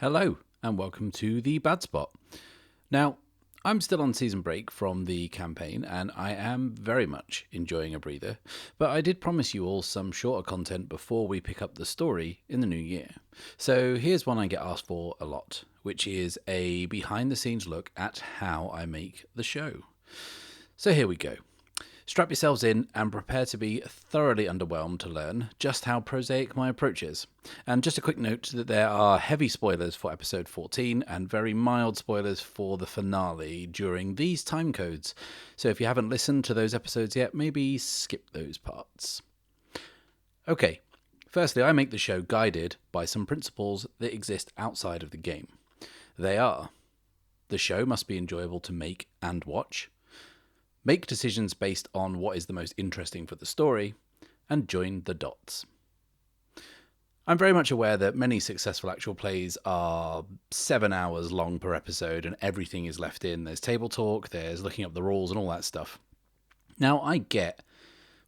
Hello, and welcome to the Bad Spot. Now, I'm still on season break from the campaign, and I am very much enjoying a breather, but I did promise you all some shorter content before we pick up the story in the new year. So here's one I get asked for a lot, which is a behind-the-scenes look at how I make the show. So here we go. Strap yourselves in and prepare to be thoroughly underwhelmed to learn just how prosaic my approach is. And just a quick note that there are heavy spoilers for episode 14 and very mild spoilers for the finale during these time codes. So if you haven't listened to those episodes yet, maybe skip those parts. Okay, firstly, I make the show guided by some principles that exist outside of the game. They are: the show must be enjoyable to make and watch, make decisions based on what is the most interesting for the story, and join the dots. I'm very much aware that many successful actual plays are 7 hours long per episode and everything is left in. There's table talk, there's looking up the rules and all that stuff. Now, I get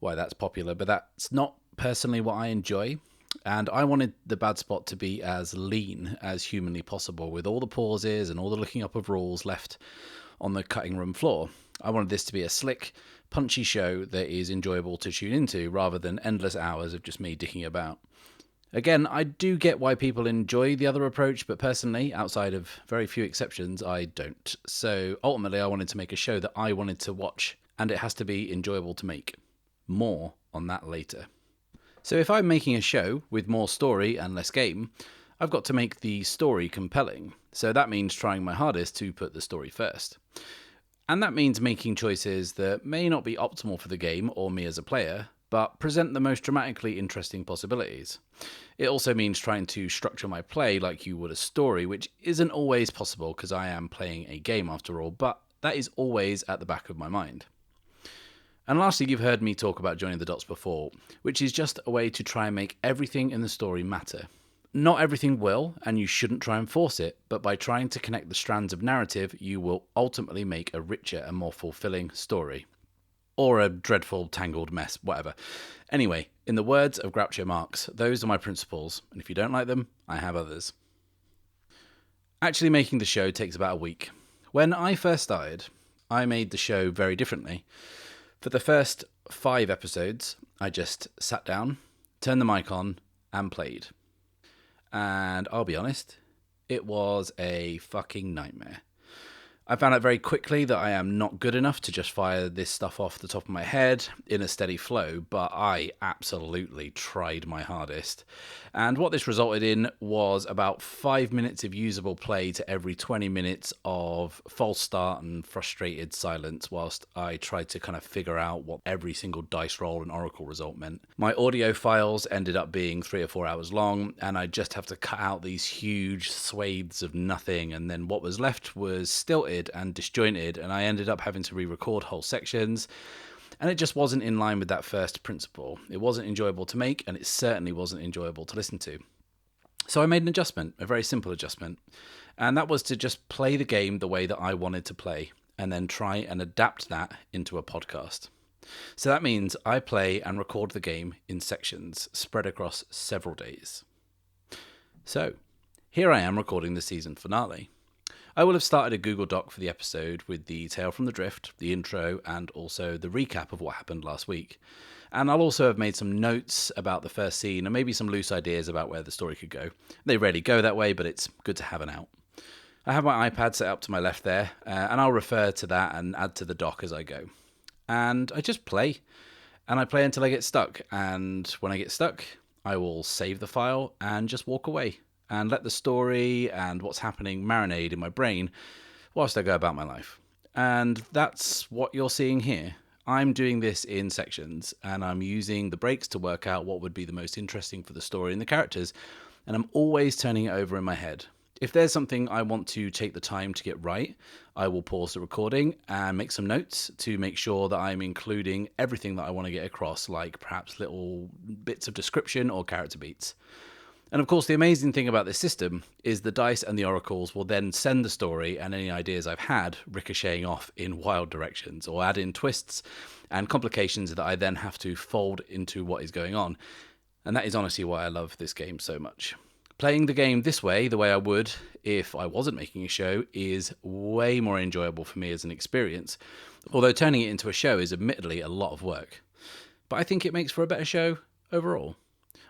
why that's popular, but that's not personally what I enjoy. And I wanted the Bad Spot to be as lean as humanly possible, with all the pauses and all the looking up of rules left on the cutting room floor. I wanted this to be a slick, punchy show that is enjoyable to tune into, rather than endless hours of just me dicking about. Again, I do get why people enjoy the other approach, but personally, outside of very few exceptions, I don't. So ultimately, I wanted to make a show that I wanted to watch, and it has to be enjoyable to make. More on that later. So if I'm making a show with more story and less game, I've got to make the story compelling. So that means trying my hardest to put the story first. And that means making choices that may not be optimal for the game or me as a player, but present the most dramatically interesting possibilities. It also means trying to structure my play like you would a story, which isn't always possible because I am playing a game after all, but that is always at the back of my mind. And lastly, you've heard me talk about joining the dots before, which is just a way to try and make everything in the story matter. Not everything will, and you shouldn't try and force it, but by trying to connect the strands of narrative, you will ultimately make a richer and more fulfilling story. Or a dreadful, tangled mess, whatever. Anyway, in the words of Groucho Marx, those are my principles, and if you don't like them, I have others. Actually making the show takes about a week. When I first started, I made the show very differently. For the first 5 episodes, I just sat down, turned the mic on, and played. And I'll be honest, it was a fucking nightmare. I found out very quickly that I am not good enough to just fire this stuff off the top of my head in a steady flow, but I absolutely tried my hardest. And what this resulted in was about 5 minutes of usable play to every 20 minutes of false start and frustrated silence whilst I tried to kind of figure out what every single dice roll and oracle result meant. My audio files ended up being 3 or 4 hours long, and I just have to cut out these huge swathes of nothing, and then what was left was stilted and disjointed, and I ended up having to re-record whole sections, and it just wasn't in line with that first principle. It wasn't enjoyable to make, and it certainly wasn't enjoyable to listen to. So I made an adjustment, a very simple adjustment, and that was to just play the game the way that I wanted to play, and then try and adapt that into a podcast. So that means I play and record the game in sections spread across several days. So here I am recording the season finale. I will have started a Google Doc for the episode with the tale from the drift, the intro, and also the recap of what happened last week. And I'll also have made some notes about the first scene and maybe some loose ideas about where the story could go. They rarely go that way, but it's good to have an out. I have my iPad set up to my left there, and I'll refer to that and add to the doc as I go. And I just play, and I play until I get stuck. And when I get stuck, I will save the file and just walk away and let the story and what's happening marinate in my brain whilst I go about my life. And that's what you're seeing here. I'm doing this in sections, and I'm using the breaks to work out what would be the most interesting for the story and the characters, and I'm always turning it over in my head. If there's something I want to take the time to get right, I will pause the recording and make some notes to make sure that I'm including everything that I want to get across, like perhaps little bits of description or character beats. And of course, the amazing thing about this system is the dice and the oracles will then send the story and any ideas I've had ricocheting off in wild directions, or add in twists and complications that I then have to fold into what is going on. And that is honestly why I love this game so much. Playing the game this way, the way I would if I wasn't making a show, is way more enjoyable for me as an experience, although turning it into a show is admittedly a lot of work. But I think it makes for a better show overall.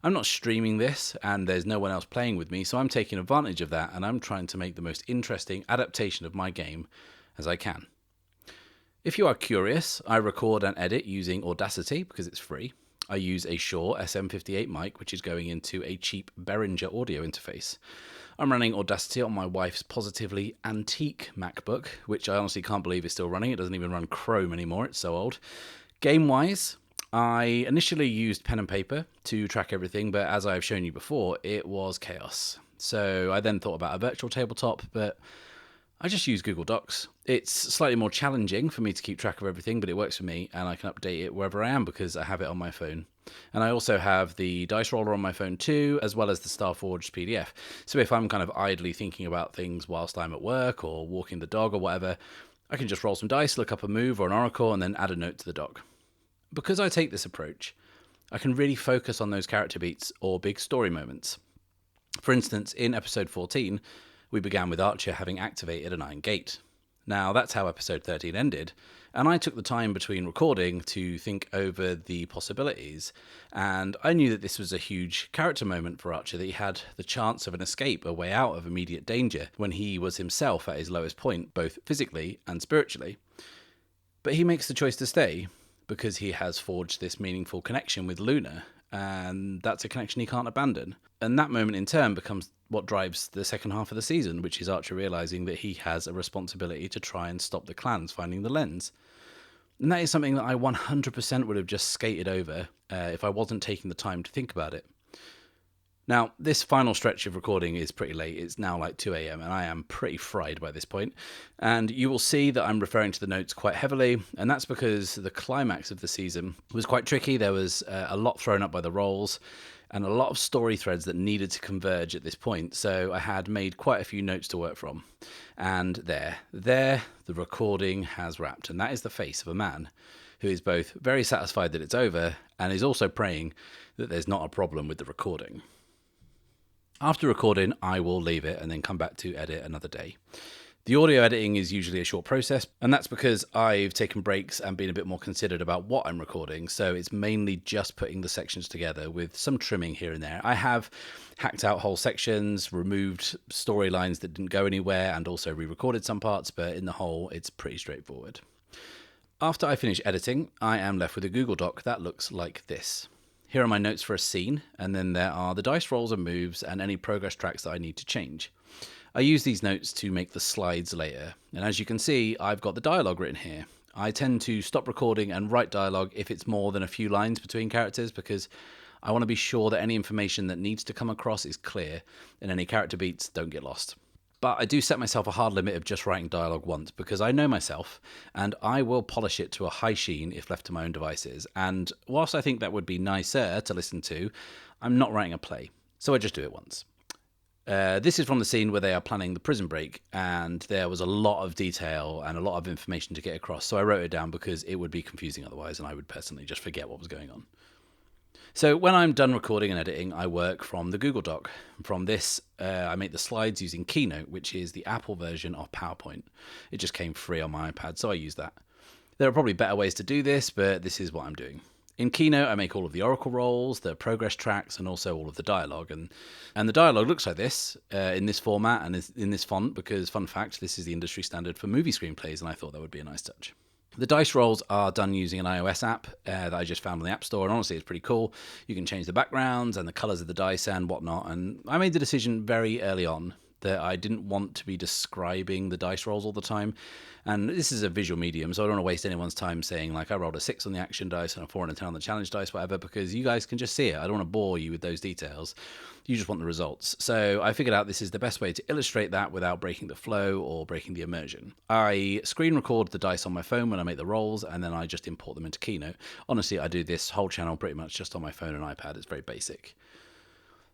I'm not streaming this, and there's no one else playing with me, so I'm taking advantage of that, and I'm trying to make the most interesting adaptation of my game as I can. If you are curious, I record and edit using Audacity because it's free. I use a Shure SM58 mic, which is going into a cheap Behringer audio interface. I'm running Audacity on my wife's positively antique MacBook, which I honestly can't believe is still running. It doesn't even run Chrome anymore, it's so old. Game-wise, I initially used pen and paper to track everything, but as I've shown you before, it was chaos. So I then thought about a virtual tabletop, but I just use Google Docs. It's slightly more challenging for me to keep track of everything, but it works for me, and I can update it wherever I am because I have it on my phone. And I also have the dice roller on my phone too, as well as the Starforged PDF. So if I'm kind of idly thinking about things whilst I'm at work or walking the dog or whatever, I can just roll some dice, look up a move or an oracle, and then add a note to the doc. Because I take this approach, I can really focus on those character beats or big story moments. For instance, in episode 14, we began with Archer having activated an iron gate. Now, that's how episode 13 ended, and I took the time between recording to think over the possibilities, and I knew that this was a huge character moment for Archer, that he had the chance of an escape, a way out of immediate danger, when he was himself at his lowest point, both physically and spiritually. But he makes the choice to stay, because he has forged this meaningful connection with Luna, and that's a connection he can't abandon. And that moment in turn becomes what drives the second half of the season, which is Archer realizing that he has a responsibility to try and stop the clans finding the lens. And that is something that I 100% would have just skated over if I wasn't taking the time to think about it. Now, this final stretch of recording is pretty late. It's now like 2 a.m. and I am pretty fried by this point. And you will see that I'm referring to the notes quite heavily, and that's because the climax of the season was quite tricky. There was a lot thrown up by the rolls and a lot of story threads that needed to converge at this point, so I had made quite a few notes to work from. And there, the recording has wrapped, and that is the face of a man who is both very satisfied that it's over and is also praying that there's not a problem with the recording. After recording, I will leave it and then come back to edit another day. The audio editing is usually a short process, and that's because I've taken breaks and been a bit more considered about what I'm recording, so it's mainly just putting the sections together with some trimming here and there. I have hacked out whole sections, removed storylines that didn't go anywhere, and also re-recorded some parts, but in the whole, it's pretty straightforward. After I finish editing, I am left with a Google Doc that looks like this. Here are my notes for a scene, and then there are the dice rolls and moves and any progress tracks that I need to change. I use these notes to make the slides later, and as you can see, I've got the dialogue written here. I tend to stop recording and write dialogue if it's more than a few lines between characters, because I want to be sure that any information that needs to come across is clear, and any character beats don't get lost. But I do set myself a hard limit of just writing dialogue once, because I know myself, and I will polish it to a high sheen if left to my own devices. And whilst I think that would be nicer to listen to, I'm not writing a play, so I just do it once. This is from the scene where they are planning the prison break, and there was a lot of detail and a lot of information to get across, so I wrote it down because it would be confusing otherwise, and I would personally just forget what was going on. So when I'm done recording and editing, I work from the Google Doc. From this, I make the slides using Keynote, which is the Apple version of PowerPoint. It just came free on my iPad, so I use that. There are probably better ways to do this, but this is what I'm doing. In Keynote, I make all of the oracle rolls, the progress tracks, and also all of the dialogue. And the dialogue looks like this, in this format and in this font, because, fun fact, this is the industry standard for movie screenplays, and I thought that would be a nice touch. The dice rolls are done using an iOS app that I just found on the App Store, and honestly, it's pretty cool. You can change the backgrounds and the colours of the dice and whatnot, and I made the decision very early on that I didn't want to be describing the dice rolls all the time. And this is a visual medium, so I don't want to waste anyone's time saying, like, I rolled a 6 on the action dice and a 4 and a 10 on the challenge dice, whatever, because you guys can just see it. I don't want to bore you with those details. You just want the results. So I figured out this is the best way to illustrate that without breaking the flow or breaking the immersion. I screen record the dice on my phone when I make the rolls, and then I just import them into Keynote. Honestly, I do this whole channel pretty much just on my phone and iPad. It's very basic.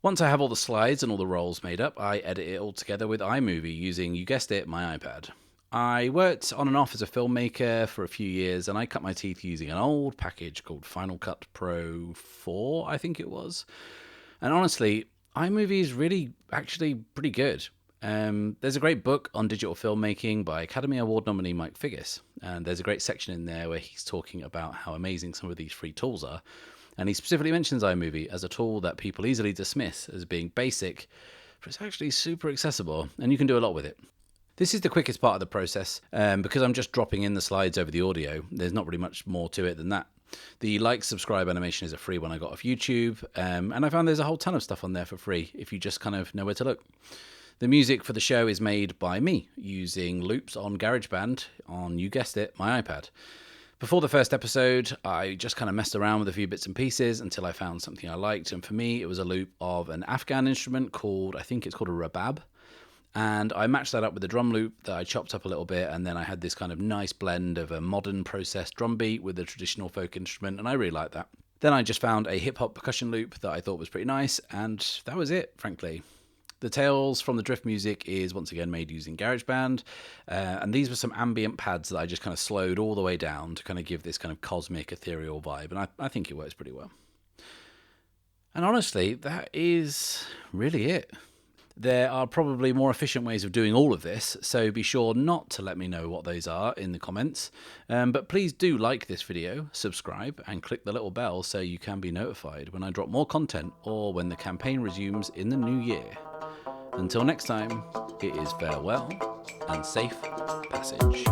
Once I have all the slides and all the rolls made up, I edit it all together with iMovie using, you guessed it, my iPad. I worked on and off as a filmmaker for a few years, and I cut my teeth using an old package called Final Cut Pro 4, I think it was. And honestly, iMovie is really actually pretty good. There's a great book on digital filmmaking by Academy Award nominee Mike Figgis, and there's a great section in there where he's talking about how amazing some of these free tools are. And he specifically mentions iMovie as a tool that people easily dismiss as being basic, but it's actually super accessible, and you can do a lot with it. This is the quickest part of the process, because I'm just dropping in the slides over the audio. There's not really much more to it than that. The like, subscribe animation is a free one I got off YouTube, and I found there's a whole ton of stuff on there for free if you just kind of know where to look. The music for the show is made by me using loops on GarageBand on, you guessed it, my iPad. Before the first episode, I just kind of messed around with a few bits and pieces until I found something I liked, and for me it was a loop of an Afghan instrument called, I think it's called a rabab. And I matched that up with a drum loop that I chopped up a little bit, and then I had this kind of nice blend of a modern processed drum beat with a traditional folk instrument, and I really liked that. Then I just found a hip-hop percussion loop that I thought was pretty nice, and that was it, frankly. The tails from the drift music is once again made using GarageBand, and these were some ambient pads that I just kind of slowed all the way down to kind of give this kind of cosmic, ethereal vibe, and I think it works pretty well. And honestly, that is really it. There are probably more efficient ways of doing all of this, so be sure not to let me know what those are in the comments. But please do like this video, subscribe, and click the little bell so you can be notified when I drop more content or when the campaign resumes in the new year. Until next time, it is farewell and safe passage.